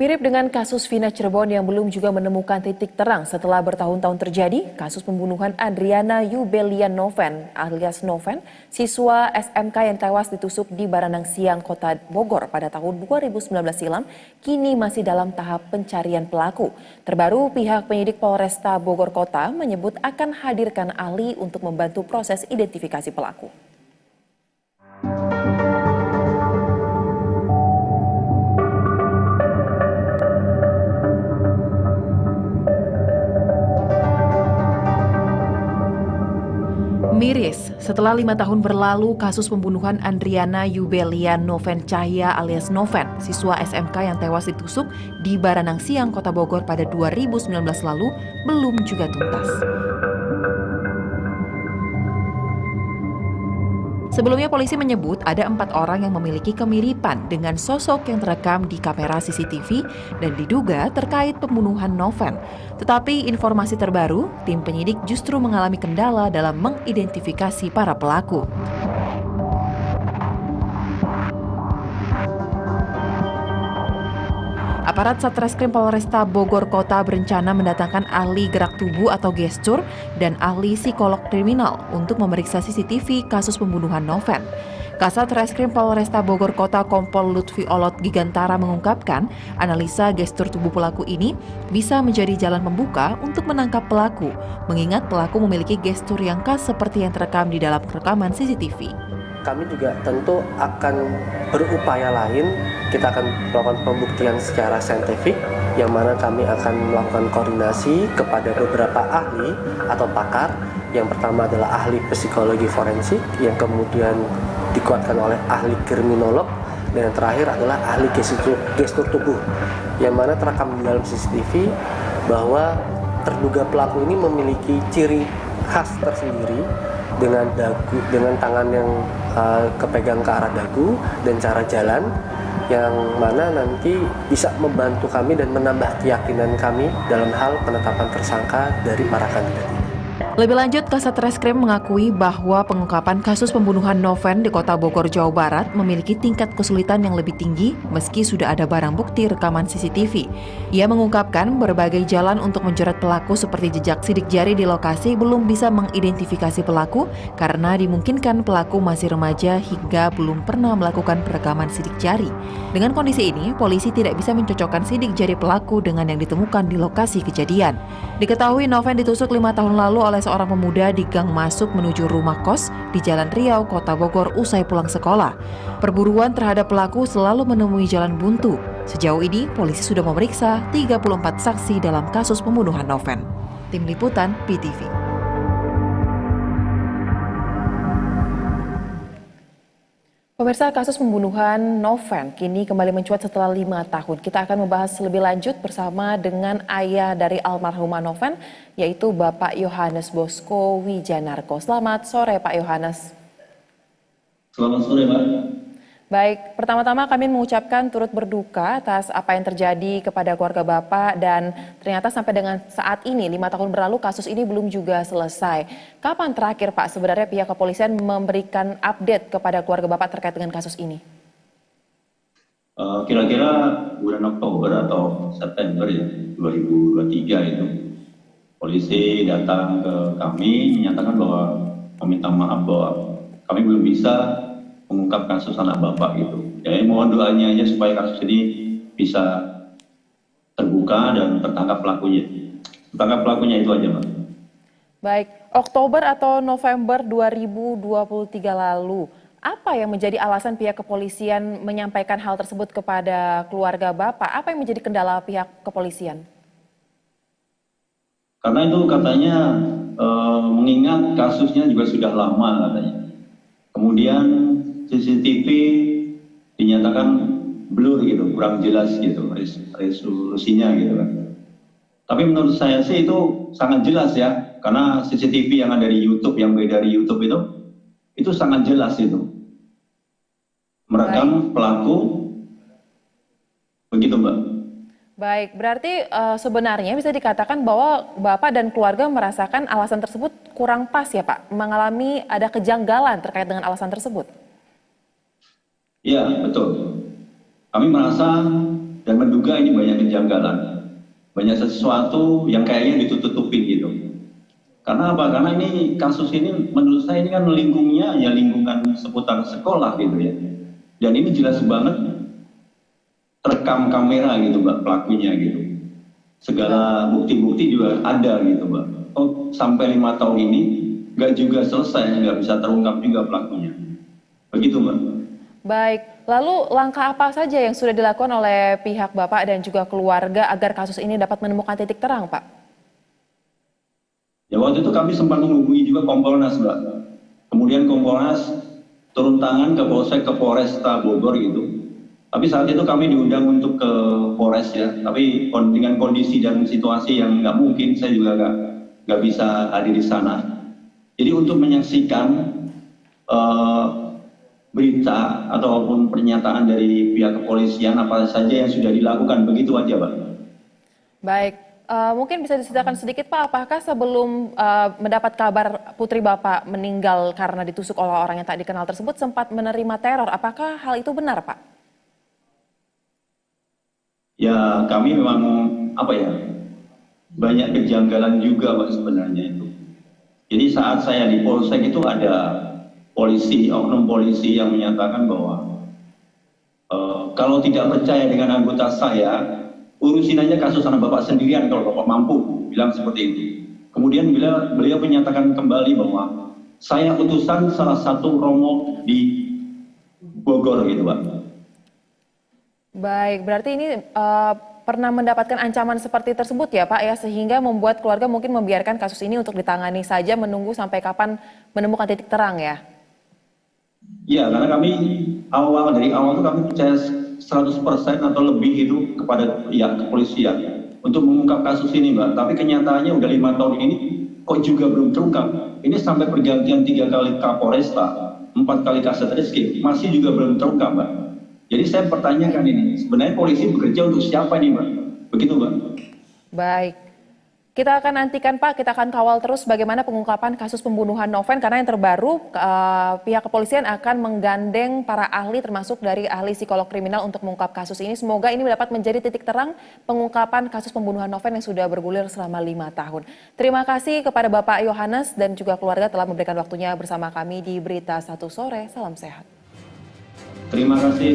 Mirip dengan kasus Vina Cirebon yang belum juga menemukan titik terang setelah bertahun-tahun terjadi, kasus pembunuhan Adriana Yubelian Noven alias Noven, siswa SMK yang tewas ditusuk di Baranang Siang, Kota Bogor pada tahun 2019 silam, kini masih dalam tahap pencarian pelaku. Terbaru, pihak penyidik Polresta Bogor Kota menyebut akan hadirkan ahli untuk membantu proses identifikasi pelaku. Miris, setelah 5 tahun berlalu kasus pembunuhan Adriana Yubelian Noven Cahya alias Noven, siswa SMK yang tewas ditusuk di Baranang Siang, Kota Bogor pada 2019 lalu, belum juga tuntas. Sebelumnya polisi menyebut ada 4 orang yang memiliki kemiripan dengan sosok yang terekam di kamera CCTV dan diduga terkait pembunuhan Noven. Tetapi informasi terbaru, tim penyidik justru mengalami kendala dalam mengidentifikasi para pelaku. Aparat Satreskrim Polresta Bogor Kota berencana mendatangkan ahli gerak tubuh atau gestur dan ahli psikolog kriminal untuk memeriksa CCTV kasus pembunuhan Noven. Kasat Reskrim Polresta Bogor Kota Kompol Lutfi Olot Gigantara mengungkapkan, analisa gestur tubuh pelaku ini bisa menjadi jalan pembuka untuk menangkap pelaku, mengingat pelaku memiliki gestur yang khas seperti yang terekam di dalam rekaman CCTV. Kami juga tentu akan berupaya lain, kita akan melakukan pembuktian secara saintifik, yang mana kami akan melakukan koordinasi kepada beberapa ahli atau pakar. Yang pertama adalah ahli psikologi forensik, yang kemudian dikuatkan oleh ahli kriminolog, dan yang terakhir adalah ahli gestur tubuh, yang mana terekam di dalam CCTV bahwa terduga pelaku ini memiliki ciri khas tersendiri dengan dagu, dengan tangan yang kepegang ke arah dagu dan cara jalan, yang mana nanti bisa membantu kami dan menambah keyakinan kami dalam hal penetapan tersangka dari para kandidat ini. Lebih lanjut, Kasat Reskrim mengakui bahwa pengungkapan kasus pembunuhan Noven di Kota Bogor, Jawa Barat memiliki tingkat kesulitan yang lebih tinggi meski sudah ada barang bukti rekaman CCTV. Ia mengungkapkan berbagai jalan untuk menjerat pelaku seperti jejak sidik jari di lokasi belum bisa mengidentifikasi pelaku karena dimungkinkan pelaku masih remaja hingga belum pernah melakukan perekaman sidik jari. Dengan kondisi ini, polisi tidak bisa mencocokkan sidik jari pelaku dengan yang ditemukan di lokasi kejadian. Diketahui Noven ditusuk 5 tahun lalu oleh seorang pemuda di gang masuk menuju rumah kos di Jalan Riau, Kota Bogor usai pulang sekolah. Perburuan terhadap pelaku selalu menemui jalan buntu. Sejauh ini, polisi sudah memeriksa 34 saksi dalam kasus pembunuhan Noven. Tim Liputan PTV. Pemirsa, kasus pembunuhan Noven kini kembali mencuat setelah 5 tahun. Kita akan membahas lebih lanjut bersama dengan ayah dari almarhumah Noven, yaitu Bapak Yohanes Bosko Wijanarko. Selamat sore Pak Yohanes. Selamat sore Pak. Baik, pertama-tama kami mengucapkan turut berduka atas apa yang terjadi kepada keluarga Bapak dan ternyata sampai dengan saat ini 5 tahun berlalu kasus ini belum juga selesai. Kapan terakhir Pak sebenarnya pihak kepolisian memberikan update kepada keluarga Bapak terkait dengan kasus ini? Kira-kira bulan Oktober atau September ya 2023 itu polisi datang ke kami menyatakan bahwa meminta maaf bahwa kami belum bisa mengungkap kasus anak bapak gitu. Jadi mohon doanya aja supaya kasus ini bisa terbuka dan tertangkap pelakunya. Tertangkap pelakunya itu aja Pak. Baik, Oktober atau November 2023 lalu, apa yang menjadi alasan pihak kepolisian menyampaikan hal tersebut kepada keluarga Bapak? Apa yang menjadi kendala pihak kepolisian? Karena itu katanya mengingat kasusnya juga sudah lama katanya. Kemudian CCTV dinyatakan blur gitu, kurang jelas gitu resolusinya gitu kan. Tapi menurut saya sih itu sangat jelas ya, karena CCTV yang ada di YouTube, yang beredar di YouTube itu sangat jelas itu. Merekam pelaku, begitu Mbak. Baik, berarti sebenarnya bisa dikatakan bahwa Bapak dan keluarga merasakan alasan tersebut kurang pas ya Pak? Mengalami ada kejanggalan terkait dengan alasan tersebut? Iya, betul. Kami merasa dan menduga ini banyak kejanggalan, banyak sesuatu yang kayaknya ditutup-tutupin gitu. Karena apa? Karena ini kasus ini menurut saya ini kan lingkungnya ya lingkungan seputar sekolah gitu ya. Dan ini jelas banget terekam kamera gitu Mbak pelakunya gitu. Segala bukti-bukti juga ada gitu Mbak. Oh sampai 5 tahun ini nggak juga selesai, nggak bisa terungkap juga pelakunya. Begitu Mbak. Baik, lalu langkah apa saja yang sudah dilakukan oleh pihak Bapak dan juga keluarga agar kasus ini dapat menemukan titik terang, Pak? Ya waktu itu kami sempat menghubungi juga Kompolnas Mbak. Kemudian Kompolnas turun tangan ke Polsek, ke Polresta Bogor gitu. Tapi saat itu kami diundang untuk ke Polres ya. Tapi dengan kondisi dan situasi yang nggak mungkin, saya juga nggak bisa hadir di sana. Jadi untuk menyaksikan berita ataupun pernyataan dari pihak kepolisian apa saja yang sudah dilakukan, begitu aja Pak. Baik, mungkin bisa diceritakan sedikit Pak, apakah sebelum mendapat kabar putri Bapak meninggal karena ditusuk oleh orang yang tak dikenal tersebut sempat menerima teror? Apakah hal itu benar Pak? Ya kami memang apa ya, banyak kejanggalan juga Pak sebenarnya itu. Jadi saat saya di Polsek itu ada polisi, oknum polisi yang menyatakan bahwa kalau tidak percaya dengan anggota saya, urusin aja kasus anak Bapak sendirian kalau Bapak mampu, bilang seperti itu. Kemudian beliau menyatakan kembali bahwa saya utusan salah satu romo di Bogor gitu Pak. Baik, berarti ini pernah mendapatkan ancaman seperti tersebut ya Pak ya, sehingga membuat keluarga mungkin membiarkan kasus ini untuk ditangani saja menunggu sampai kapan menemukan titik terang ya? Ya, karena kami dari awal itu kami percaya 100% atau lebih itu kepada pihak kepolisian untuk mengungkap kasus ini Mbak. Tapi kenyataannya udah 5 tahun ini kok juga belum terungkap. Ini sampai pergantian 3 kali Kapolresta, 4 kali Kasat Reskrim, masih juga belum terungkap Mbak. Jadi saya pertanyakan ini, sebenarnya polisi bekerja untuk siapa nih Mbak? Begitu Mbak. Baik, kita akan nantikan Pak, kita akan kawal terus bagaimana pengungkapan kasus pembunuhan Noven, karena yang terbaru pihak kepolisian akan menggandeng para ahli termasuk dari ahli psikolog kriminal untuk mengungkap kasus ini. Semoga ini dapat menjadi titik terang pengungkapan kasus pembunuhan Noven yang sudah bergulir selama 5 tahun. Terima kasih kepada Bapak Yohanes dan juga keluarga telah memberikan waktunya bersama kami di Berita Satu Sore. Salam sehat. Terima kasih.